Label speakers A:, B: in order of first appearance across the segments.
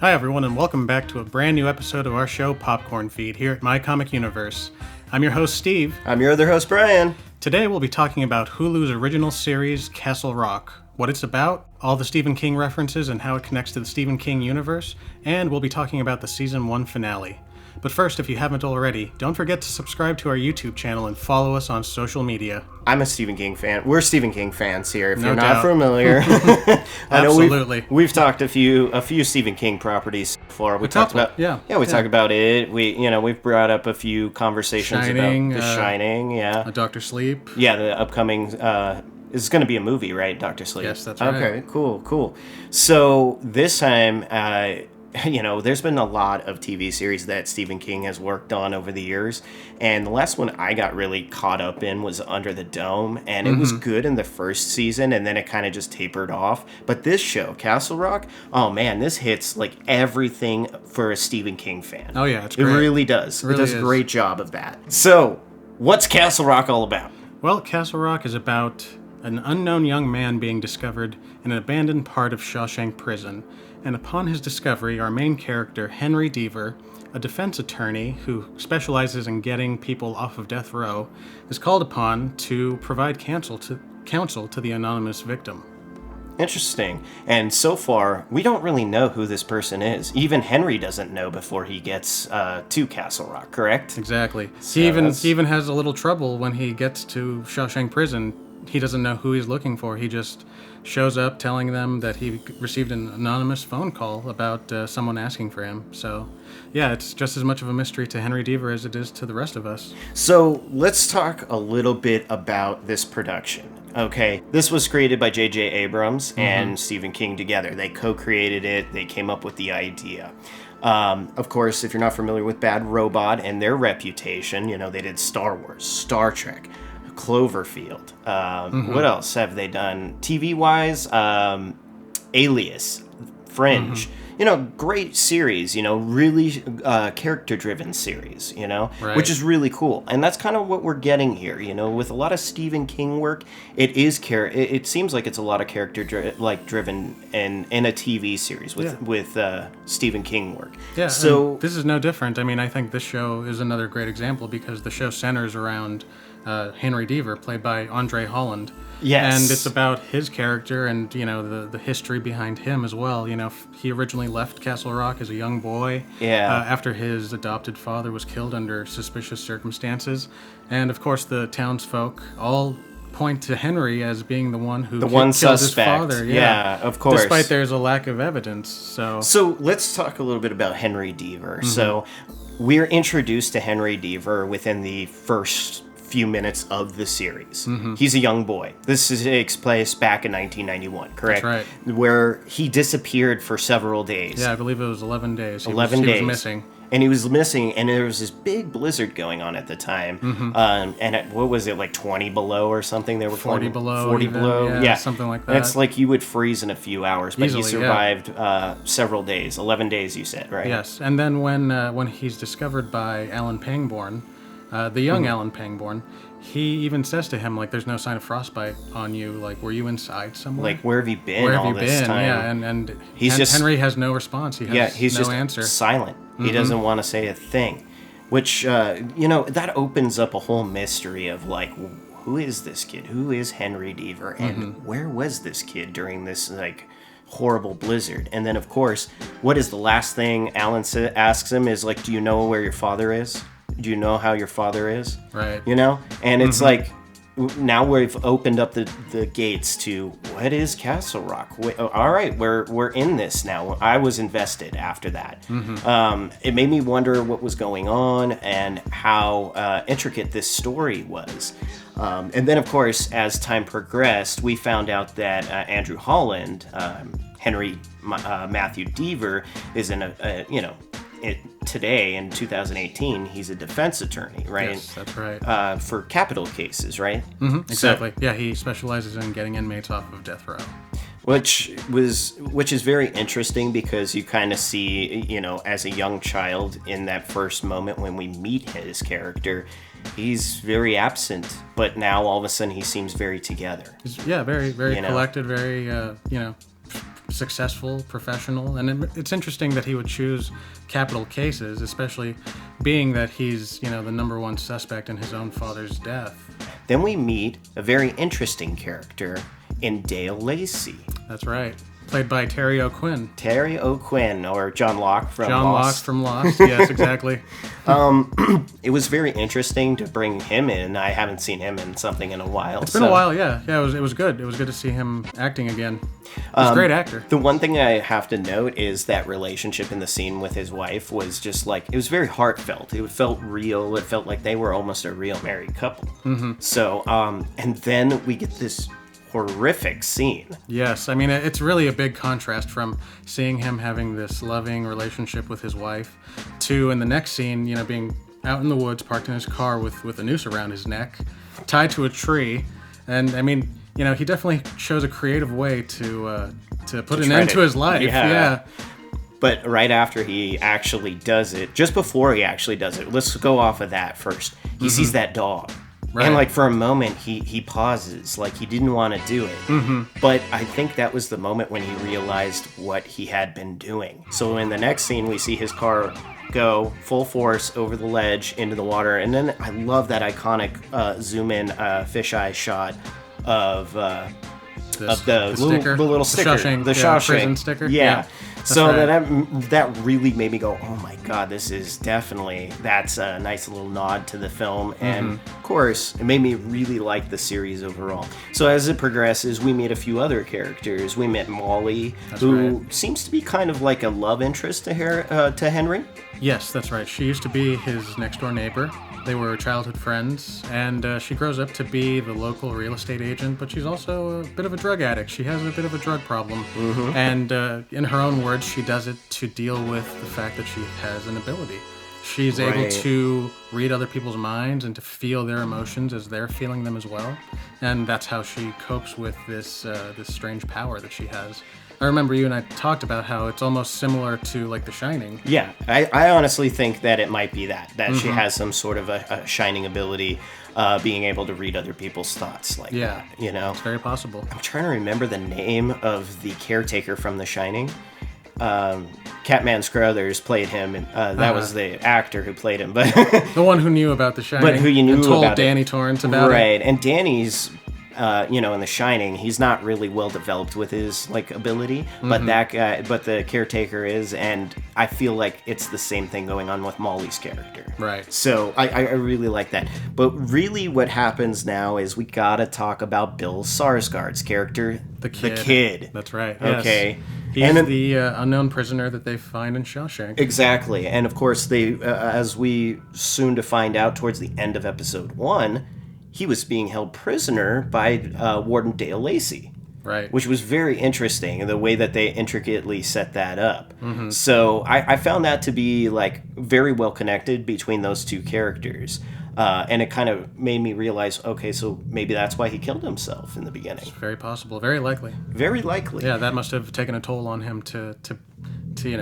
A: Hi everyone, and welcome back to a brand new episode of our show Popcorn Feed here at My Comic Universe. I'm your host Steve.
B: I'm your other host Brian.
A: Today we'll be talking about Hulu's original series Castle Rock, what it's about, all the Stephen King references and how it connects to the Stephen King universe, and we'll be talking about the season 1 finale. But first, if you haven't already, don't forget to subscribe to our YouTube channel and follow us on social media.
B: I'm a Stephen King fan. We're Stephen King fans here. If
A: No
B: you're
A: doubt.
B: not familiar, I know
A: Absolutely.
B: we've talked a few Stephen King properties before. We talked about talked about it. We've brought up a few conversations
A: Shining,
B: about The Shining. Yeah,
A: Dr. Sleep.
B: Yeah, the upcoming. It's going to be a movie, right? Dr. Sleep.
A: Yes, that's right.
B: Okay, cool. So this time, there's been a lot of TV series that Stephen King has worked on over the years, and the last one I got really caught up in was Under the Dome, and it was good in the first season, and then it kind of just tapered off. But this show, Castle Rock, oh man, this hits like everything for a Stephen King fan.
A: Oh yeah, it's great.
B: It really does.
A: It
B: does a great job of that. So, what's Castle Rock all about?
A: Well, Castle Rock is about an unknown young man being discovered in an abandoned part of Shawshank Prison. And upon his discovery, our main character, Henry Deaver, a defense attorney who specializes in getting people off of death row, is called upon to provide counsel to the anonymous victim.
B: Interesting. And so far, we don't really know who this person is. Even Henry doesn't know before he gets to Castle Rock, correct?
A: Exactly.
B: So
A: he even has a little trouble when he gets to Shawshank Prison. He doesn't know who he's looking for. He just shows up telling them that he received an anonymous phone call about someone asking for him. So, yeah, it's just as much of a mystery to Henry Deaver as it is to the rest of us.
B: So, let's talk a little bit about this production. Okay, this was created by J.J. Abrams and Stephen King together. They co-created it. They came up with the idea. Of course, if you're not familiar with Bad Robot and their reputation, they did Star Wars, Star Trek, Cloverfield. What else have they done? TV-wise, Alias, Fringe. Great series, really character-driven series,
A: Right.
B: Which is really cool. And that's kind of what we're getting here, with a lot of Stephen King work. It seems like it's a lot of driven in a TV series with Stephen King work.
A: Yeah,
B: so
A: this is no different. I mean, I think this show is another great example because the show centers around Henry Deaver, played by Andre Holland.
B: Yes.
A: And it's about his character and, the history behind him as well. He originally left Castle Rock as a young boy after his adopted father was killed under suspicious circumstances. And, of course, the townsfolk all point to Henry as being the one who killed his father.
B: Yeah, of course.
A: Despite there's a lack of evidence.
B: So let's talk a little bit about Henry Deaver. So we're introduced to Henry Deaver within the first few minutes of the series. He's a young boy. This takes place back in 1991, correct?
A: That's right.
B: Where he disappeared for several days.
A: Yeah, I believe it was 11 days. He
B: 11
A: was
B: days.
A: missing.
B: And he was missing, and there was this big blizzard going on at the time. What was it, like 20 below or something? They were
A: 40 below.
B: 40
A: even,
B: below,
A: yeah, something like that.
B: It's like you would freeze in a few hours, but
A: Easily,
B: he survived several days, 11 days, you said, right?
A: Yes, and then when he's discovered by Alan Pangborn, the young Alan Pangborn, he even says to him, like, there's no sign of frostbite on you. Like, were you inside somewhere?
B: Like, where have you been
A: Where have
B: all
A: you
B: this
A: been?
B: time?
A: Yeah, and Henry has no response. He has
B: he's
A: no
B: just
A: answer.
B: Silent. He doesn't want to say a thing, which, that opens up a whole mystery of, like, who is this kid? Who is Henry Deaver? And where was this kid during this, like, horrible blizzard? And then, of course, what is the last thing Alan asks him is, like, do you know where your father is? Do you know how your father is?
A: Right.
B: And it's like, now we've opened up the gates to what is Castle Rock. All right, we're in this now. I was invested after that. It made me wonder what was going on and how intricate this story was. And then, of course, as time progressed, we found out that Andrew Holland, Henry Matthew Deaver, is today in 2018, he's a defense attorney, right?
A: Yes, that's right.
B: For capital cases, right?
A: Exactly. So, he specializes in getting inmates off of death row.
B: Which is very interesting because you kind of see, as a young child in that first moment when we meet his character, he's very absent, but now all of a sudden he seems very together.
A: Very, very collected, very, successful professional. And it's interesting that he would choose capital cases, especially being that he's, the number one suspect in his own father's death.
B: Then we meet a very interesting character in Dale Lacey.
A: That's right. Played by Terry O'Quinn.
B: Terry O'Quinn, or John Locke from
A: John
B: Lost.
A: Locke from Lost, yes, exactly.
B: It was very interesting to bring him in. I haven't seen him in something in a while.
A: It's been a while, yeah. Yeah, it was good. It was good to see him acting again. He's a great actor.
B: The one thing I have to note is that relationship in the scene with his wife was just like, it was very heartfelt. It felt real. It felt like they were almost a real married couple. Mm-hmm. So, and then we get this horrific scene.
A: Yes, I mean, it's really a big contrast from seeing him having this loving relationship with his wife to, in the next scene, being out in the woods, parked in his car with a noose around his neck, tied to a tree. And I mean, he definitely chose a creative way to put an end to his life. Yeah.
B: But right after he actually does it, just before he actually does it, let's go off of that first. He sees that dog. Right. And for a moment, he pauses, like he didn't want to do it. Mm-hmm. But I think that was the moment when he realized what he had been doing. So in the next scene, we see his car go full force over the ledge into the water. And then I love that iconic zoom-in fisheye shot of the little sticker. The Shawshank
A: prison sticker.
B: Yeah. So
A: right.
B: that really made me go, oh my God, that's a nice little nod to the film. And of course, it made me really like the series overall. So as it progresses, we meet a few other characters. We met Molly, who seems to be kind of like a love interest to Henry.
A: Yes, that's right. She used to be his next door neighbor. They were childhood friends, and she grows up to be the local real estate agent, but she's also a bit of a drug addict. She has a bit of a drug problem, and in her own words, she does it to deal with the fact that she has an ability. She's able to read other people's minds and to feel their emotions as they're feeling them as well, and that's how she copes with this strange power that she has. I remember you and I talked about how it's almost similar to The Shining.
B: Yeah, I honestly think that it might be that she has some sort of a shining ability, being able to read other people's thoughts that.
A: It's very possible.
B: I'm trying to remember the name of the caretaker from The Shining. Catman Scrothers played him, and that was the actor who played him, but
A: the one who knew about The Shining,
B: but who you knew
A: and told
B: about
A: Danny Torrance about it,
B: right? And Danny's, in The Shining, he's not really well developed with his ability, but that guy, but the caretaker is, and I feel like it's the same thing going on with Molly's character.
A: Right.
B: So I really like that. But really, what happens now is we gotta talk about Bill Skarsgård's character, the kid.
A: That's right.
B: Okay.
A: Yes. He's the unknown prisoner that they find in Shawshank.
B: Exactly, and of course, they, as we soon to find out towards the end of episode 1. He was being held prisoner by Warden Dale Lacey.
A: Right.
B: Which was very interesting, the way that they intricately set that up. Mm-hmm. So I found that to be very well connected between those two characters. And it kind of made me realize, okay, so maybe that's why he killed himself in the beginning.
A: It's very possible. Very likely.
B: Very likely.
A: Yeah, that must have taken a toll on him to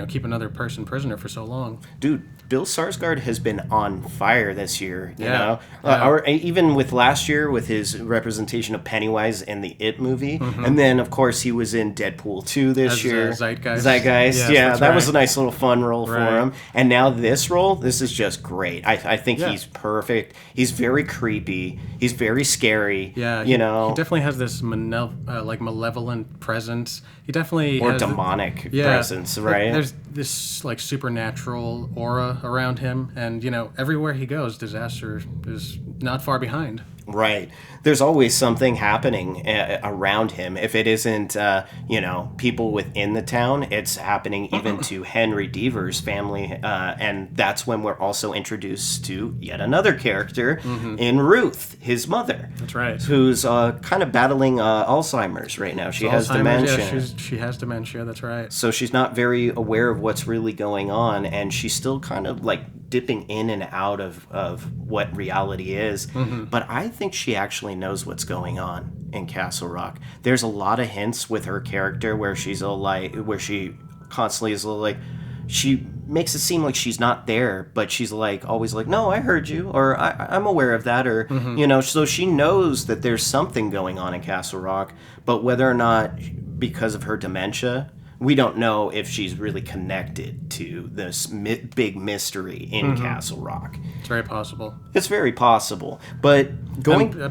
A: keep another person prisoner for so long.
B: Dude, Bill Skarsgård has been on fire this year, you know?
A: Yeah.
B: Or even with last year, with his representation of Pennywise in the It movie. Mm-hmm. And then, of course, he was in Deadpool 2 this year.
A: Zeitgeist.
B: Yes, that was a nice little fun role for him. And now this role, this is just great. I think he's perfect. He's very creepy. He's very scary.
A: Yeah,
B: you know?
A: He definitely has this malevolent presence. He definitely
B: or
A: has
B: demonic presence, right?
A: There's this supernatural aura around him, and everywhere he goes, disaster is not far behind.
B: Right. There's always something happening around him. If it isn't, people within the town, it's happening even to Henry Deaver's family. And that's when we're also introduced to yet another character in Ruth, his mother.
A: That's right.
B: Who's kind of battling Alzheimer's right now. She has dementia.
A: Yeah, she has dementia, that's right.
B: So she's not very aware of what's really going on, and she's still kind of dipping in and out of what reality is. Mm-hmm. But I think she actually knows what's going on in Castle Rock. There's a lot of hints with her character where she's where she constantly is she makes it seem like she's not there, but she's always no, I heard you, or I'm aware of that, or so she knows that there's something going on in Castle Rock, but whether or not because of her dementia, we don't know if she's really connected to this big mystery in Castle Rock.
A: It's very possible.
B: It's very possible. But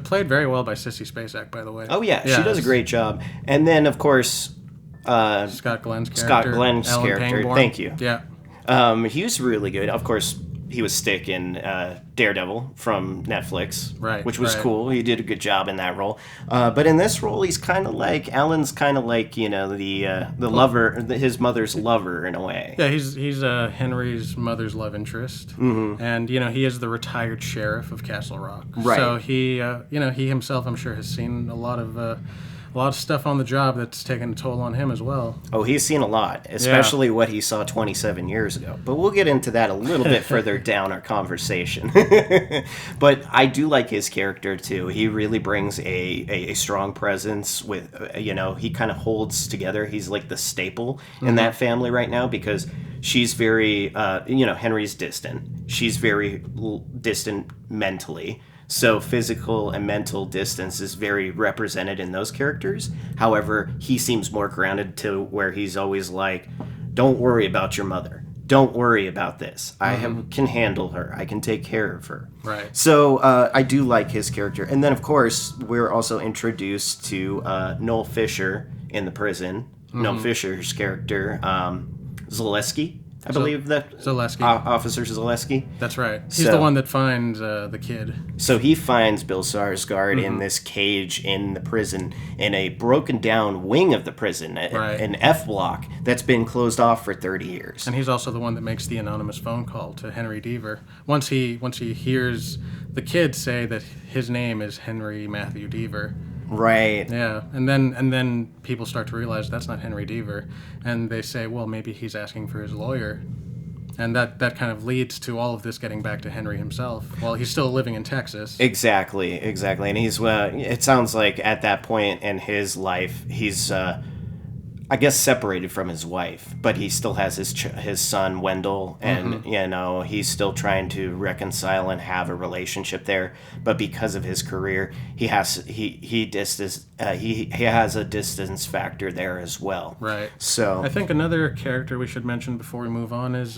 A: played very well by Sissy Spacek, by the way.
B: Oh, yeah. She does a great job. And then, of course...
A: Scott Glenn's character. Pangborn.
B: Thank you.
A: Yeah.
B: He was really good. Of course, he was Stick in Daredevil from Netflix,
A: right?
B: Which was cool. He did a good job in that role. But in this role, he's kind of like Alan's kind of like the lover, his mother's lover in a way.
A: Yeah, he's Henry's mother's love interest, and he is the retired sheriff of Castle Rock.
B: Right.
A: So he himself, I'm sure, has seen a lot of stuff on the job that's taken a toll on him as well.
B: Oh, he's seen a lot, especially what he saw 27 years ago. But we'll get into that a little bit further down our conversation. But I do like his character, too. He really brings a strong presence with, he kind of holds together. He's like the staple in that family right now because she's very, Henry's distant. She's very distant mentally. So physical and mental distance is very represented in those characters. However, he seems more grounded to where he's always like, don't worry about your mother. Don't worry about this. I can handle her. I can take care of her.
A: Right.
B: So I do like his character. And then, of course, we're also introduced to Noel Fisher in the prison. Noel Fisher's character, Zaleski. I believe that
A: Zaleski.
B: Officer Zaleski.
A: That's right. He's the one that finds the kid.
B: So he finds Bill Skarsgård in this cage in the prison, in a broken down wing of the prison, an F block that's been closed off for 30 years.
A: And he's also the one that makes the anonymous phone call to Henry Deaver. Once he hears the kid say that his name is Henry Matthew Deaver.
B: Right.
A: Yeah, and then people start to realize that's not Henry Deaver, and they say, well, maybe he's asking for his lawyer, and that kind of leads to all of this getting back to Henry himself. Well, he's still living in Texas.
B: Exactly, and he's it sounds like at that point in his life, he's I guess separated from his wife, but he still has his son Wendell, and he's still trying to reconcile and have a relationship there. But because of his career, he has a distance factor there as well.
A: Right.
B: So
A: I think another character we should mention before we move on is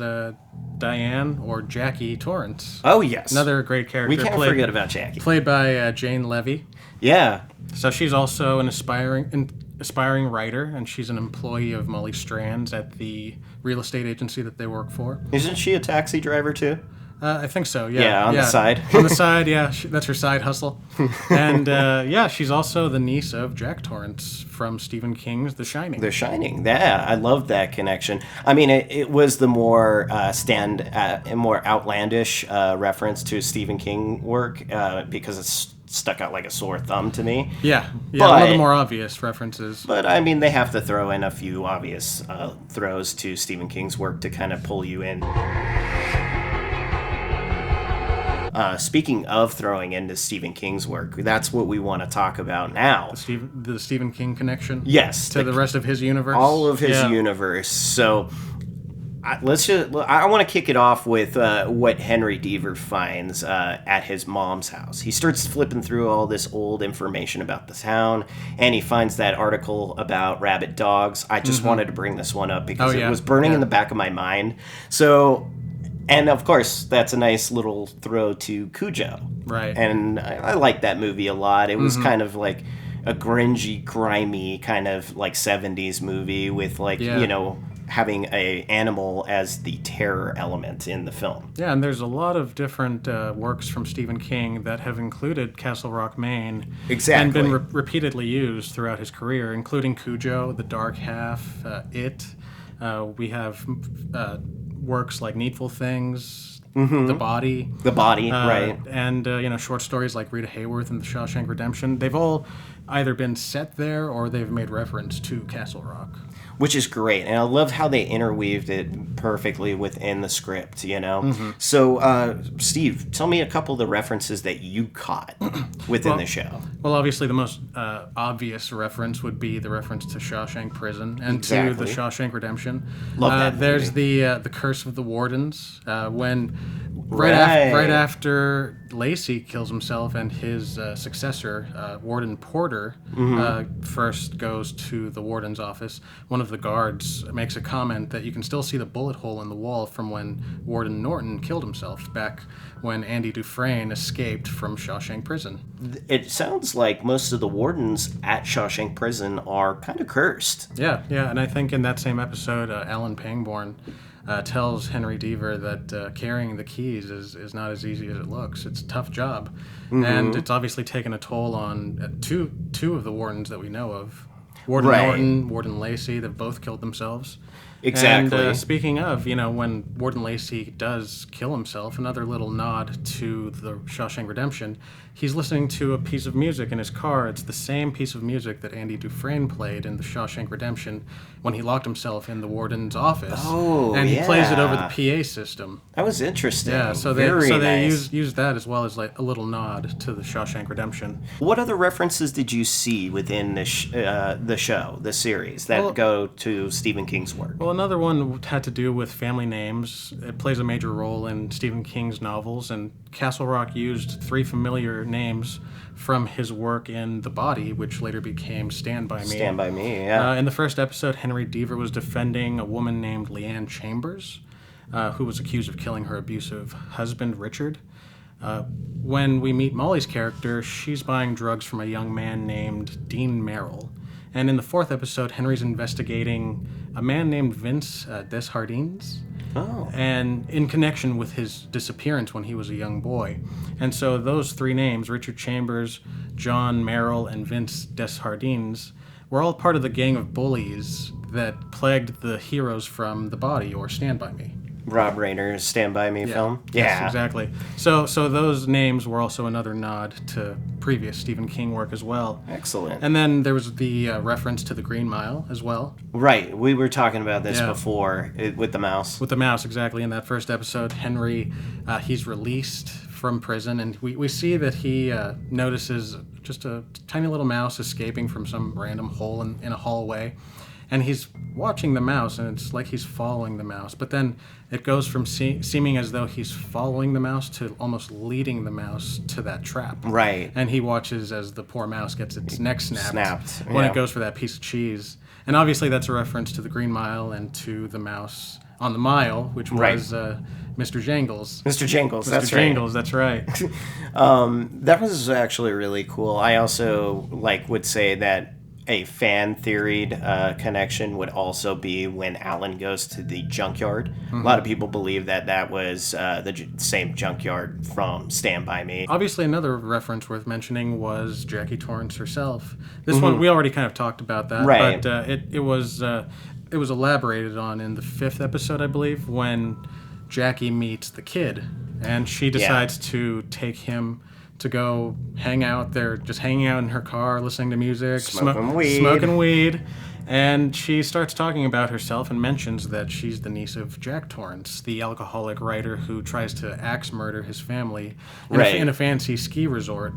A: Diane or Jackie Torrance.
B: Oh yes,
A: another great character.
B: We can't forget about Jackie.
A: Played by Jane Levy.
B: Yeah.
A: So she's also an aspiring writer, and she's an employee of Molly Strand's at the real estate agency that they work for.
B: Isn't she a taxi driver too?
A: I think so, yeah.
B: Yeah, on the side.
A: On the side, yeah. That's her side hustle. And, she's also the niece of Jack Torrance from Stephen King's The Shining.
B: The Shining, yeah. I love that connection. I mean, it was the more more outlandish reference to Stephen King work because it's stuck out like a sore thumb to me.
A: Yeah, one of the more obvious references.
B: But, I mean, they have to throw in a few obvious throws to Stephen King's work to kind of pull you in. Speaking of throwing into Stephen King's work, that's what we want to talk about now.
A: The Stephen King connection?
B: Yes.
A: To the rest of his universe?
B: All of his universe. So I want to kick it off with what Henry Deaver finds at his mom's house. He starts flipping through all this old information about the town, and he finds that article about rabid dogs. I just wanted to bring this one up because it was burning in the back of my mind. So... And, of course, that's a nice little throw to Cujo.
A: Right.
B: And I like that movie a lot. It was kind of like a grungy, grimy kind of like 70s movie with having a animal as the terror element in the film.
A: Yeah, and there's a lot of different works from Stephen King that have included Castle Rock, Maine.
B: Exactly.
A: And been repeatedly used throughout his career, including Cujo, The Dark Half, It. We have... works like Needful Things, The Body.
B: The Body, right.
A: And, short stories like Rita Hayworth and The Shawshank Redemption. They've all either been set there or they've made reference to Castle Rock.
B: Which is great. And I love how they interweaved it perfectly within the script, So, Steve, tell me a couple of the references that you caught within the show.
A: Well, obviously the most obvious reference would be the reference to Shawshank Prison and to The Shawshank Redemption.
B: Love that movie.
A: There's the Curse of the Wardens. When right after Lacey kills himself and his successor, Warden Porter, first goes to the warden's office, one of the guards makes a comment that you can still see the bullet hole in the wall from when Warden Norton killed himself back when Andy Dufresne escaped from Shawshank Prison.
B: It sounds like most of the wardens at Shawshank Prison are kind of cursed.
A: Yeah, and I think in that same episode, Alan Pangborn tells Henry Deaver that carrying the keys is not as easy as it looks. It's a tough job, and it's obviously taken a toll on two of the wardens that we know of. Warden Norton, Warden Lacey, they've both killed themselves.
B: Exactly.
A: And speaking of, when Warden Lacey does kill himself, another little nod to the Shawshank Redemption, he's listening to a piece of music in his car. It's the same piece of music that Andy Dufresne played in the Shawshank Redemption when he locked himself in the warden's office.
B: Oh,
A: and he plays it over the PA system.
B: That was interesting.
A: Yeah, so they used that as well as like a little nod to the Shawshank Redemption.
B: What other references did you see within the show, the series, that go to Stephen King's work?
A: Well, another one had to do with family names. It plays a major role in Stephen King's novels, and Castle Rock used 3 familiar names from his work in The Body, which later became Stand By Me.
B: Stand By Me, yeah.
A: In the first episode, Henry Deaver was defending a woman named Leanne Chambers, who was accused of killing her abusive husband, Richard. When we meet Molly's character, she's buying drugs from a young man named Dean Merrill. And in the 4th episode, Henry's investigating a man named Vince Desjardins.
B: Oh.
A: And in connection with his disappearance when he was a young boy. And so those 3 names, Richard Chambers, John Merrill, and Vince Desjardins, were all part of the gang of bullies that plagued the heroes from The Body or Stand By Me.
B: Rob Reiner's Stand By Me film?
A: Yes, exactly. So those names were also another nod to previous Stephen King work as well.
B: Excellent.
A: And then there was the reference to the Green Mile as well.
B: Right. We were talking about this before with the mouse.
A: With the mouse, exactly. In that first episode, Henry, he's released from prison, and we see that he notices just a tiny little mouse escaping from some random hole in a hallway. And he's watching the mouse, and it's like he's following the mouse. But then it goes from seeming as though he's following the mouse to almost leading the mouse to that trap.
B: Right.
A: And he watches as the poor mouse gets its neck snapped when
B: yeah.
A: it goes for that piece of cheese. And obviously that's a reference to the Green Mile and to the mouse on the mile, which was Mr. Jangles.
B: Mr. Jangles, that's
A: Mr. Jangles, that's right.
B: That was actually really cool. I also would say that a fan-theoried connection would also be when Alan goes to the junkyard. Mm-hmm. A lot of people believe that was the same junkyard from Stand By Me.
A: Obviously, another reference worth mentioning was Jackie Torrance herself. This one, we already kind of talked about that,
B: right.
A: But it was elaborated on in the 5th episode, I believe, when Jackie meets the kid, and she decides to take him to go hang out. They're just hanging out in her car, listening to music,
B: smoking
A: weed. And she starts talking about herself and mentions that she's the niece of Jack Torrance, the alcoholic writer who tries to axe murder his family in a fancy ski resort.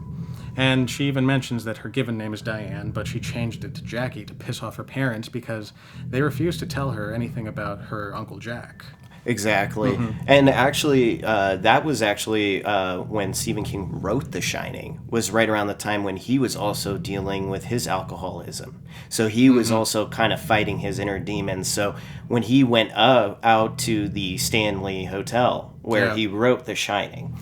A: And she even mentions that her given name is Diane, but she changed it to Jackie to piss off her parents because they refused to tell her anything about her Uncle Jack.
B: Exactly. Mm-hmm. And actually, that was actually when Stephen King wrote The Shining, was right around the time when he was also dealing with his alcoholism. So he was also kind of fighting his inner demons. So when he went out to the Stanley Hotel, where he wrote The Shining,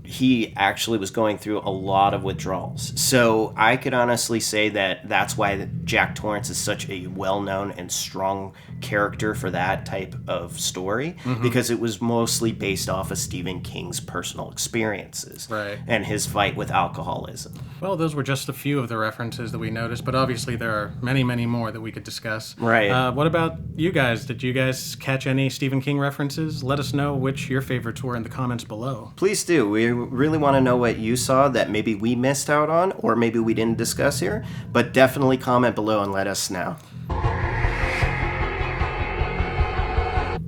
B: he actually was going through a lot of withdrawals. So I could honestly say that that's why Jack Torrance is such a well-known and strong character for that type of story, because it was mostly based off of Stephen King's personal experiences and his fight with alcoholism.
A: Well, those were just a few of the references that we noticed, but obviously there are many, many more that we could discuss.
B: Right.
A: What about you guys? Did you guys catch any Stephen King references? Let us know which your favorites were in the comments below.
B: Please do. We really want to know what you saw that maybe we missed out on, or maybe we didn't discuss here, but definitely comment below and let us know.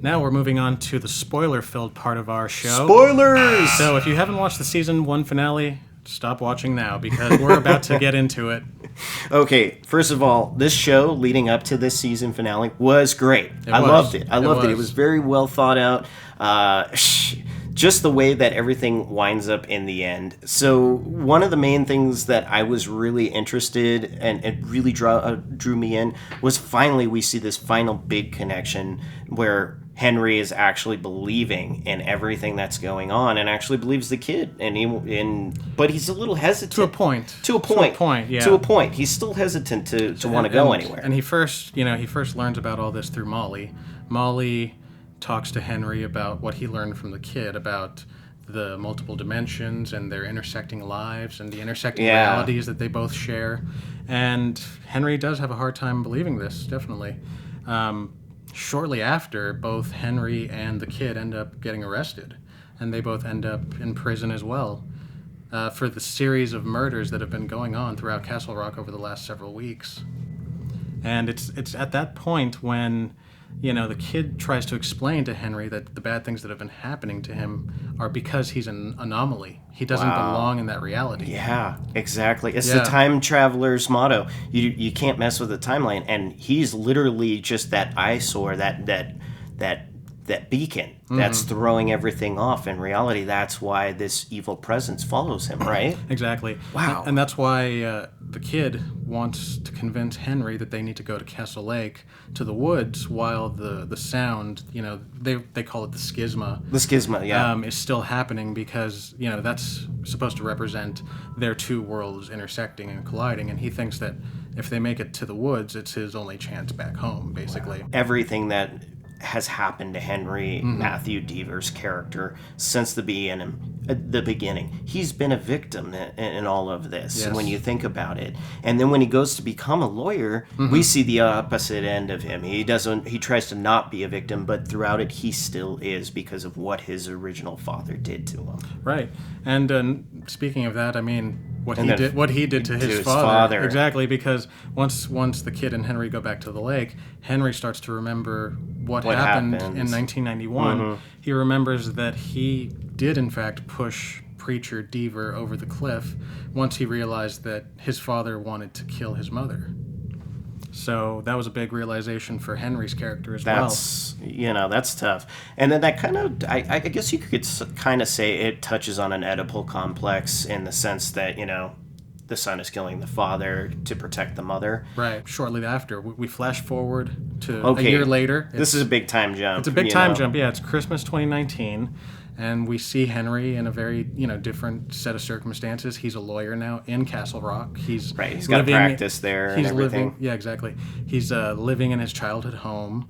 A: Now we're moving on to the spoiler-filled part of our show.
B: Spoilers!
A: So if you haven't watched the season 1 finale, stop watching now because we're about to get into it.
B: Okay, first of all, this show leading up to this season finale was great. I loved it. I loved it. It was very well thought out. Just the way that everything winds up in the end. So one of the main things that I was really interested and it really drew me in was finally we see this final big connection where Henry is actually believing in everything that's going on and actually believes the kid, but he's a little hesitant.
A: To a point. Yeah.
B: To a point. He's still hesitant to want to go anywhere.
A: And he first learns about all this through Molly. Molly talks to Henry about what he learned from the kid about the multiple dimensions and their intersecting lives and the intersecting realities that they both share. And Henry does have a hard time believing this, definitely. Shortly after, both Henry and the kid end up getting arrested, and they both end up in prison as well for the series of murders that have been going on throughout Castle Rock over the last several weeks. And it's at that point when, the kid tries to explain to Henry that the bad things that have been happening to him are because he's an anomaly. He doesn't belong in that reality.
B: Yeah, exactly. It's the time traveler's motto. You can't mess with the timeline, and he's literally just that eyesore, that beacon that's throwing everything off. In reality, that's why this evil presence follows him, right?
A: Exactly.
B: Wow.
A: And that's why the kid wants to convince Henry that they need to go to Castle Lake, to the woods, while the sound, they call it the schisma.
B: The schisma, yeah.
A: Is still happening because, that's supposed to represent their two worlds intersecting and colliding. And he thinks that if they make it to the woods, it's his only chance back home, basically.
B: Wow. Everything that has happened to Henry Matthew Deaver's character since the beginning. He's been a victim in all of this.
A: Yes.
B: When you think about it, and then when he goes to become a lawyer, we see the opposite end of him. He tries to not be a victim, but throughout it, he still is because of what his original father did to him.
A: Right. And speaking of that, I mean, what he did to his father. Exactly, because once the kid and Henry go back to the lake, Henry starts to remember what happened in 1991. He remembers that he did in fact push preacher Deaver over the cliff once he realized that his father wanted to kill his mother. So that was a big realization for Henry's character as well.
B: That's tough. And then that kind of, I guess you could kind of say it touches on an Oedipal complex in the sense that, the son is killing the father to protect the mother.
A: Right. Shortly after, we flash forward to a year later.
B: This is a big time jump.
A: It's a big time jump, yeah. It's Christmas 2019. And we see Henry in a very, different set of circumstances. He's a lawyer now in Castle Rock. He's
B: got to practice there and everything.
A: Yeah, exactly. He's living in his childhood home.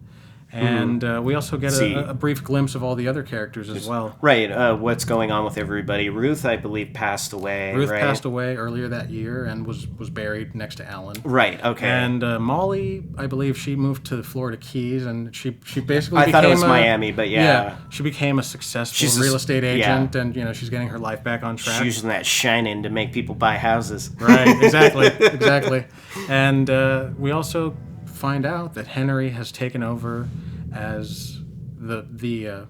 A: And we also get a brief glimpse of all the other characters as well.
B: Right. What's going on with everybody. Ruth, I believe, passed away.
A: Ruth passed away earlier that year and was buried next to Alan.
B: Right. Okay.
A: And Molly, I believe, she moved to the Florida Keys, and she basically
B: I thought it was Miami, but yeah.
A: She became a successful real estate agent, and she's getting her life back on track.
B: She's using that shining to make people buy houses.
A: Right. Exactly. And we also find out that Henry has taken over as the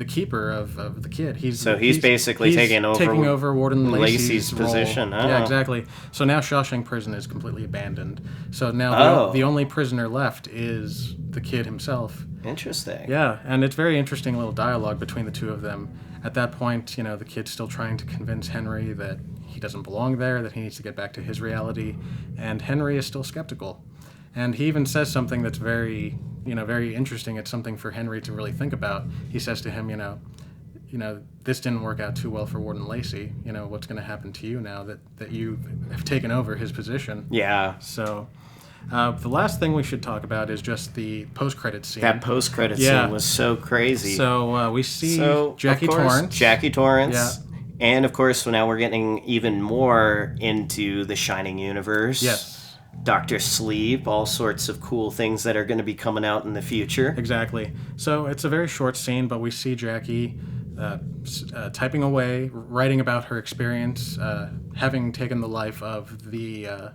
A: keeper of the kid. He's
B: basically taking over
A: Warden
B: Lacey's
A: role.
B: position. Oh.
A: Yeah, exactly. So now Shawshank Prison is completely abandoned. So now the only prisoner left is the kid himself.
B: Interesting.
A: Yeah, and it's very interesting little dialogue between the two of them. At that point, the kid's still trying to convince Henry that he doesn't belong there, that he needs to get back to his reality, and Henry is still skeptical. And he even says something that's very interesting. It's something for Henry to really think about. He says to him, this didn't work out too well for Warden Lacey. What's going to happen to you now that you have taken over his position?
B: Yeah.
A: So the last thing we should talk about is just the post-credit scene.
B: That post-credit scene was so crazy.
A: So we see Jackie Torrance.
B: Jackie Torrance. Yeah. And, of course, now we're getting even more into the Shining universe.
A: Yes.
B: Dr. Sleep, all sorts of cool things that are going to be coming out in the future.
A: Exactly. So it's a very short scene, but we see Jackie typing away, writing about her experience, having taken the life of the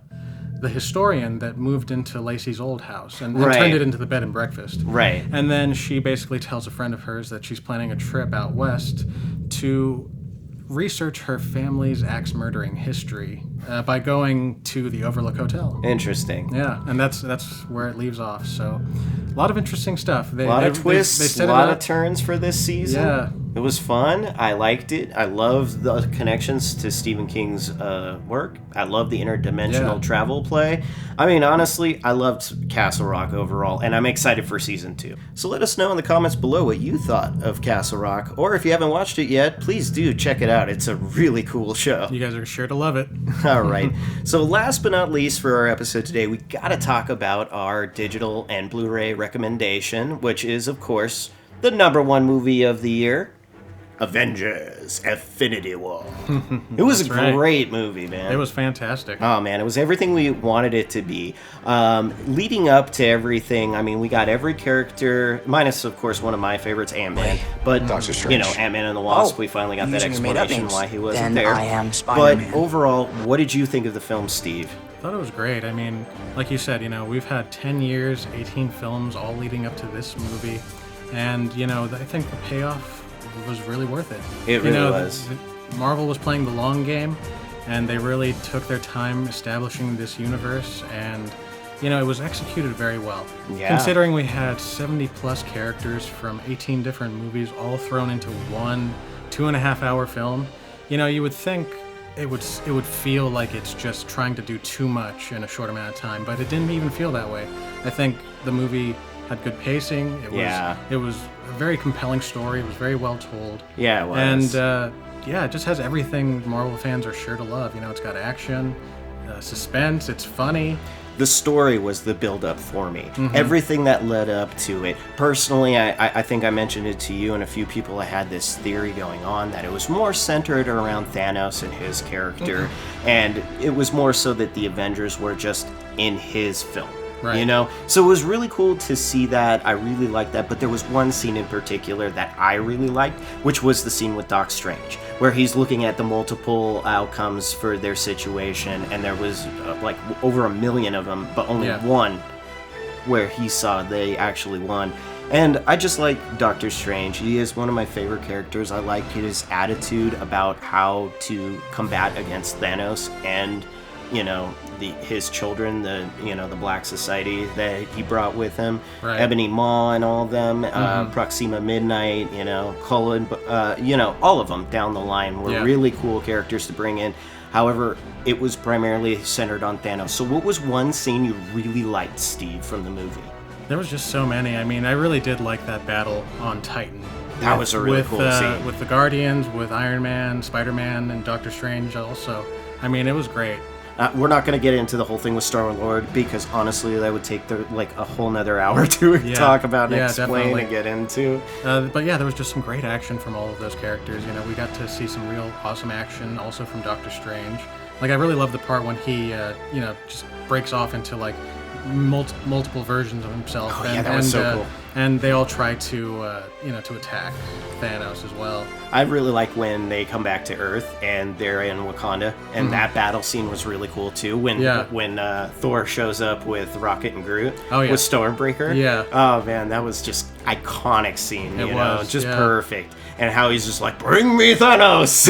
A: historian that moved into Lacey's old house and turned it into the bed and breakfast.
B: Right.
A: And then she basically tells a friend of hers that she's planning a trip out west to research her family's axe murdering history by going to the Overlook Hotel.
B: Interesting.
A: Yeah, and that's where it leaves off. So, a lot of interesting stuff.
B: A lot of twists, a lot of turns for this season.
A: Yeah.
B: It was fun. I liked it. I love the connections to Stephen King's work. I love the interdimensional travel play. I mean, honestly, I loved Castle Rock overall, and I'm excited for season 2. So let us know in the comments below what you thought of Castle Rock, or if you haven't watched it yet, please do check it out. It's a really cool show.
A: You guys are sure to love it.
B: All right. So last but not least for our episode today, we got to talk about our digital and Blu-ray recommendation, which is, of course, the #1 movie of the year, Avengers: Infinity War. It was a great movie, man.
A: It was fantastic.
B: Oh, man. It was everything we wanted it to be. Leading up to everything, I mean, we got every character, minus, of course, one of my favorites, Ant-Man. But,
C: Doctor Strange.
B: you know, Ant-Man and the Wasp, we finally got that explanation why he wasn't there.
D: I am Spider-Man.
B: But overall, what did you think of the film, Steve?
A: I thought it was great. I mean, like you said, we've had 10 years, 18 films, all leading up to this movie. And, I think the payoff was really worth it.
B: It really was.
A: Marvel was playing the long game, and they really took their time establishing this universe, and it was executed very well.
B: Yeah.
A: Considering we had 70+ characters from 18 different movies all thrown into one 2.5-hour film, you would think it would feel like it's just trying to do too much in a short amount of time, but it didn't even feel that way. I think the movie had good pacing. It was a very compelling story. It was very well told.
B: Yeah, it was.
A: And it just has everything Marvel fans are sure to love. It's got action, suspense. It's funny.
B: The story was the build-up for me. Everything that led up to it. Personally, I think I mentioned it to you and a few people. I had this theory going on that it was more centered around Thanos and his character, and it was more so that the Avengers were just in his film.
A: Right.
B: So it was really cool to see that. I really liked that, but there was one scene in particular that I really liked, which was the scene with Doc Strange, where he's looking at the multiple outcomes for their situation, and there was like over 1 million of them, but only one where he saw they actually won. And I just like Doctor Strange. He is one of my favorite characters. I like his attitude about how to combat against Thanos and his children, the Black Society that he brought with him,
A: right.
B: Ebony Maw and all of them, Proxima Midnight, Cullen, all of them down the line were really cool characters to bring in. However, it was primarily centered on Thanos. So what was one scene you really liked, Steve, from the movie?
A: There was just so many. I mean, I really did like that battle on Titan.
B: That was a really cool scene.
A: With the Guardians, with Iron Man, Spider-Man, and Doctor Strange also. I mean, it was great.
B: We're not going to get into the whole thing with Star-Lord because honestly, that would take a whole nother hour to talk about and explain
A: definitely.
B: and get into.
A: But there was just some great action from all of those characters. We got to see some real awesome action also from Doctor Strange. Like, I really love the part when he, just breaks off into multiple versions of himself.
B: Oh, yeah, that was so cool.
A: And they all try to attack Thanos as well.
B: I really like when they come back to Earth and they're in Wakanda, and that battle scene was really cool too. When Thor shows up with Rocket and Groot with Stormbreaker. Yeah. Oh man, that was just iconic scene.
A: It was
B: just perfect. And how he's just like, bring me Thanos!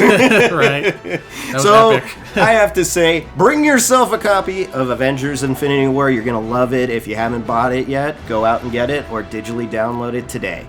A: Right. That was
B: so,
A: epic.
B: I have to say, bring yourself a copy of Avengers Infinity War. You're going to love it. If you haven't bought it yet, go out and get it or digitally download it today.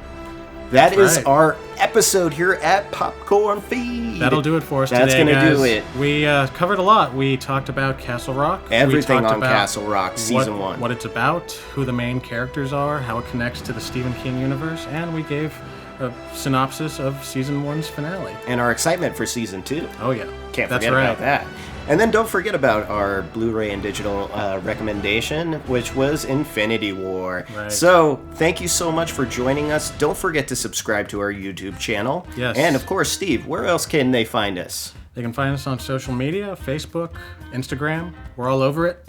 B: That is our episode here at Popcorn Feed.
A: That'll do it for us
B: That's
A: today,
B: gonna
A: guys.
B: do it.
A: We covered a lot. We talked about Castle Rock.
B: Everything on Castle Rock, Season 1.
A: What it's about, who the main characters are, how it connects to the Stephen King universe, and we gave a synopsis of Season 1's finale.
B: And our excitement for Season 2.
A: Oh, yeah.
B: Can't forget about that. And then don't forget about our Blu-ray and digital recommendation, which was Infinity War.
A: Right.
B: So, thank you so much for joining us. Don't forget to subscribe to our YouTube channel.
A: Yes.
B: And, of course, Steve, where else can they find us?
A: They can find us on social media, Facebook, Instagram. We're all over it.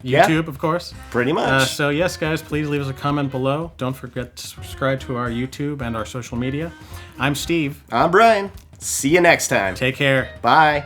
A: YouTube, of course.
B: Pretty much.
A: So, yes, guys, please leave us a comment below. Don't forget to subscribe to our YouTube and our social media. I'm Steve.
B: I'm Brian. See you next time.
A: Take care.
B: Bye.